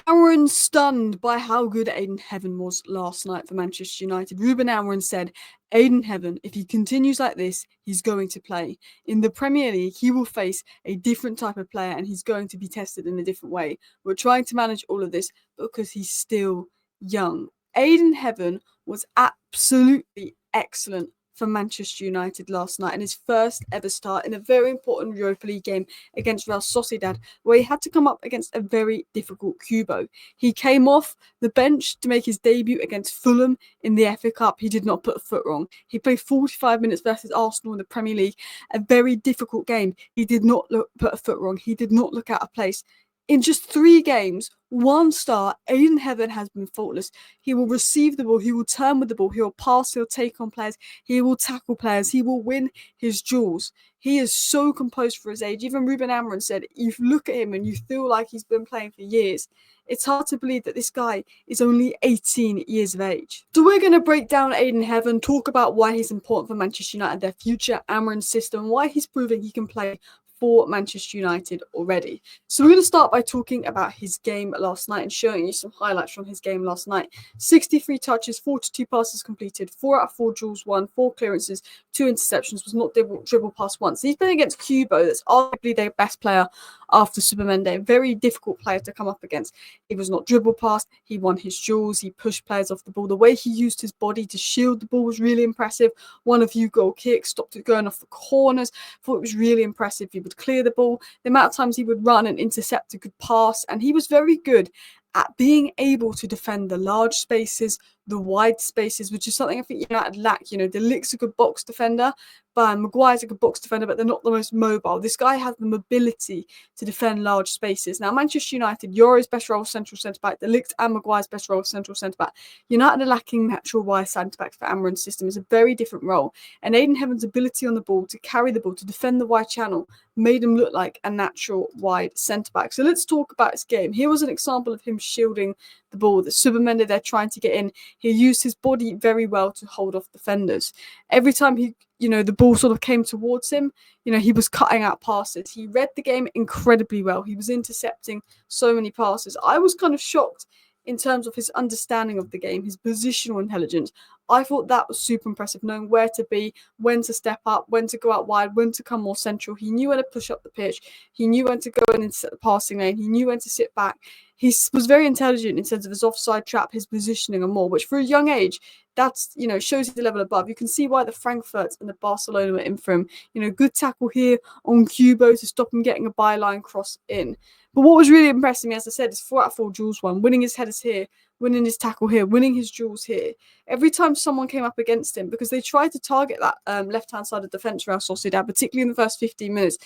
Amorim stunned by how good Ayden Heaven was last night for Manchester United. Ruben Amorim said, Ayden Heaven, if he continues like this, he's going to play. In the Premier League, he will face a different type of player and he's going to be tested in a different way. We're trying to manage all of this because he's still young. Ayden Heaven was absolutely excellent for Manchester United last night in his first ever start in a very important Europa League game against Real Sociedad, where he had to come up against a very difficult Cubo. He came off the bench to make his debut against Fulham in the FA Cup. He did not put a foot wrong. He played 45 minutes versus Arsenal in the Premier League, a very difficult game. He did not put a foot wrong. He did not look out of place. In just 3 games, 1 star, Ayden Heaven has been faultless. He will receive the ball, he will turn with the ball, he will pass, he'll take on players, he will tackle players, he will win his duels. He is so composed for his age. Even Ruben Amorim said, you look at him and you feel like he's been playing for years. It's hard to believe that this guy is only 18 years of age. So we're going to break down Ayden Heaven, talk about why he's important for Manchester United, their future Amorim system, why he's proving he can play for Manchester United already. So we're going to start by talking about his game last night and showing you some highlights from his game last night. 63 touches, 42 passes completed, 4 out of 4 duels won, 4 clearances, 2 interceptions, was not dribble past once. He's playing against Cubo, that's arguably their best player after Supermende, a very difficult player to come up against. He was not dribble past, he won his duels, he pushed players off the ball. The way he used his body to shield the ball was really impressive. One of you goal kicks, stopped it going off the corners, thought it was really impressive. He would clear the ball, the amount of times he would run and intercept a good pass, and he was very good at being able to defend the large spaces, the wide spaces, which is something I think United lack. De Ligt's a good box defender, but Maguire's a good box defender, but they're not the most mobile. This guy has the mobility to defend large spaces. Now, Manchester United, Euro's best role central centre-back, De Ligt and Maguire's best role central centre-back. United are lacking natural wide centre-backs for Amorim's system. It's a very different role. And Ayden Heaven's ability on the ball, to carry the ball, to defend the wide channel, made him look like a natural wide centre-back. So let's talk about his game. Here was an example of him shielding the ball. The Supermende, they're trying to get in. He used his body very well to hold off defenders. Every time the ball sort of came towards him, he was cutting out passes. He read the game incredibly well. He was intercepting so many passes. I was kind of shocked in terms of his understanding of the game, his positional intelligence. I thought that was super impressive, knowing where to be, when to step up, when to go out wide, when to come more central. He knew when to push up the pitch. He knew when to go in and set the passing lane. He knew when to sit back. He was very intelligent in terms of his offside trap, his positioning and more, which for a young age, that's, shows the level above. You can see why the Frankfurt and the Barcelona were in for him. Good tackle here on Cubo to stop him getting a byline cross in. But what was really impressing me, as I said, is 4 out of 4 duels won, winning his headers here, winning his tackle here, winning his duels here. Every time someone came up against him, because they tried to target that left-hand side of defence, Real Sociedad, particularly in the first 15 minutes,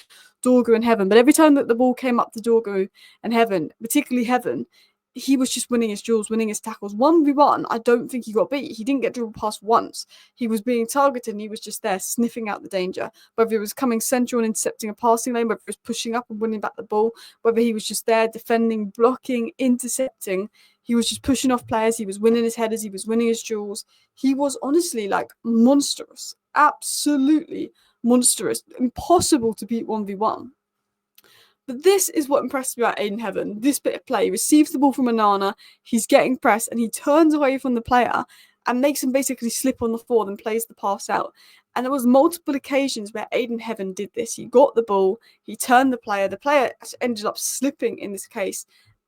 Dorgu and Heaven. But every time that the ball came up to Dorgu and Heaven, particularly Heaven, he was just winning his duels, winning his tackles. 1v1, I don't think he got beat. He didn't get dribbled past once. He was being targeted and he was just there sniffing out the danger. Whether it was coming central and intercepting a passing lane, whether it was pushing up and winning back the ball, whether he was just there defending, blocking, intercepting. He was just pushing off players. He was winning his headers. He was winning his duels. He was honestly monstrous. Absolutely monstrous. Impossible to beat 1v1. But this is what impressed me about Ayden Heaven. This bit of play. He receives the ball from Onana. He's getting pressed and he turns away from the player and makes him basically slip on the floor and plays the pass out. And there was multiple occasions where Ayden Heaven did this. He got the ball, he turned the player ended up slipping in this case,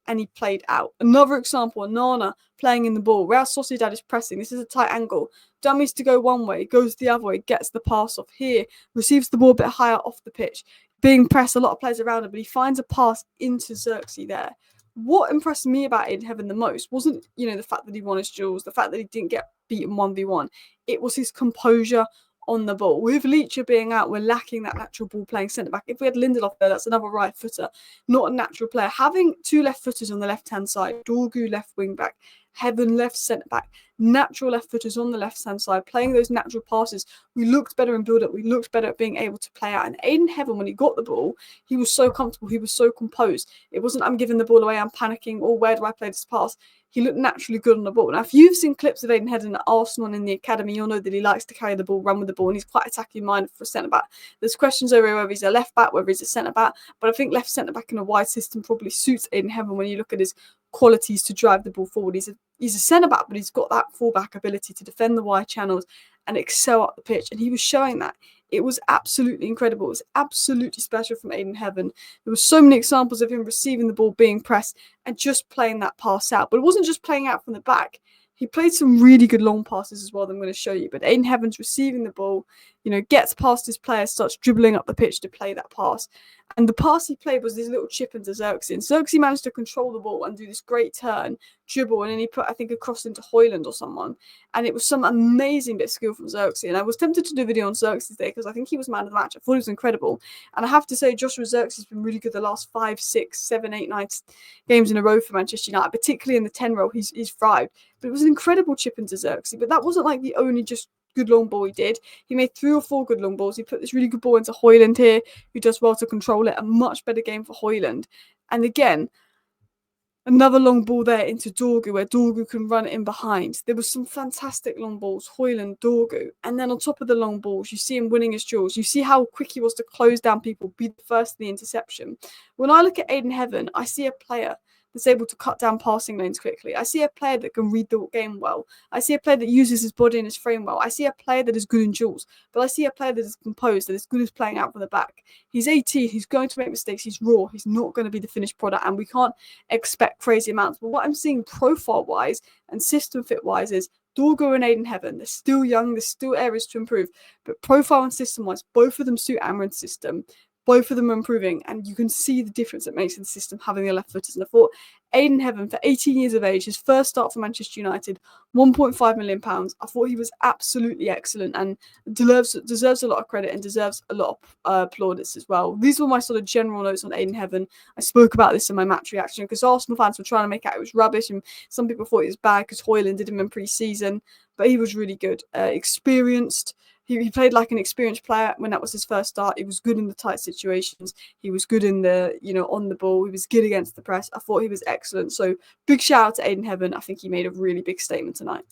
and he played out. Another example, Onana playing in the ball. Real Sociedad is pressing. This is a tight angle. Dummies to go one way, goes the other way, gets the pass off here, receives the ball a bit higher off the pitch. Being pressed, a lot of players around him, but he finds a pass into Xerxes there. What impressed me about Ayden Heaven the most wasn't, the fact that he won his duels, the fact that he didn't get beaten 1v1. It was his composure on the ball. With Leach being out, we're lacking that natural ball playing centre-back. If we had Lindelof there, that's another right footer, not a natural player. Having 2 left footers on the left-hand side, Dorgu left wing-back, Heaven left centre-back, natural left footers on the left-hand side, playing those natural passes. We looked better in build-up. We looked better at being able to play out. And Ayden Heaven, when he got the ball, he was so comfortable. He was so composed. It wasn't, I'm giving the ball away, I'm panicking, or where do I play this pass? He looked naturally good on the ball. Now, if you've seen clips of Ayden Heaven at Arsenal and in the academy, you'll know that he likes to carry the ball, run with the ball, and he's quite attacking-minded for a centre-back. There's questions over whether he's a left-back, whether he's a centre-back, but I think left centre-back in a wide system probably suits Ayden Heaven when you look at his qualities to drive the ball forward. He's a centre-back, but he's got that full-back ability to defend the wide channels and excel up the pitch. And he was showing that. It was absolutely incredible. It was absolutely special from Ayden Heaven. There were so many examples of him receiving the ball, being pressed, and just playing that pass out. But it wasn't just playing out from the back. He played some really good long passes as well that I'm going to show you. But Ayden Heaven's receiving the ball, gets past his player, starts dribbling up the pitch to play that pass. And the pass he played was this little chip into Xerxes. And Xerxes managed to control the ball and do this great turn, dribble, and then he put, I think, a cross into Højlund or someone. And it was some amazing bit of skill from Xerxes. And I was tempted to do a video on Xerxes today because I think he was man of the match. I thought he was incredible. And I have to say, Joshua Xerxes has been really good the last 5, 6, 7, 8, 9 games in a row for Manchester United, particularly in the 10 role. He's thrived. But it was an incredible chip into Xerxes. But that wasn't like the only just good long ball he did. He made 3 or 4 good long balls. He put this really good ball into Højlund here, who does well to control it. A much better game for Højlund. And again, another long ball there into Dorgu, where Dorgu can run it in behind. There was some fantastic long balls, Højlund, Dorgu. And then on top of the long balls, you see him winning his duels. You see how quick he was to close down people, be the first to the interception. When I look at Ayden Heaven, I see a player that's able to cut down passing lanes quickly. I see a player that can read the game well. I see a player that uses his body and his frame well. I see a player that is good in duels, but I see a player that is composed, that is good at playing out from the back. He's 18, he's going to make mistakes, he's raw, he's not going to be the finished product, and we can't expect crazy amounts. But what I'm seeing profile-wise and system fit-wise is Dorgu and Ayden Heaven. They're still young, there's still areas to improve, but profile and system-wise, both of them suit Amorim's system. Both of them are improving, and you can see the difference it makes in the system having the left footers. And I thought Ayden Heaven, for 18 years of age, his first start for Manchester United, £1.5 million. I thought he was absolutely excellent and deserves a lot of credit and deserves a lot of plaudits as well. These were my sort of general notes on Ayden Heaven. I spoke about this in my match reaction because Arsenal fans were trying to make out it was rubbish, and some people thought it was bad because Højlund did him in pre-season, but he was really good, experienced. He played like an experienced player when that was his first start. He was good in the tight situations. He was good in the, on the ball. He was good against the press. I thought he was excellent. So big shout out to Ayden Heaven. I think he made a really big statement tonight.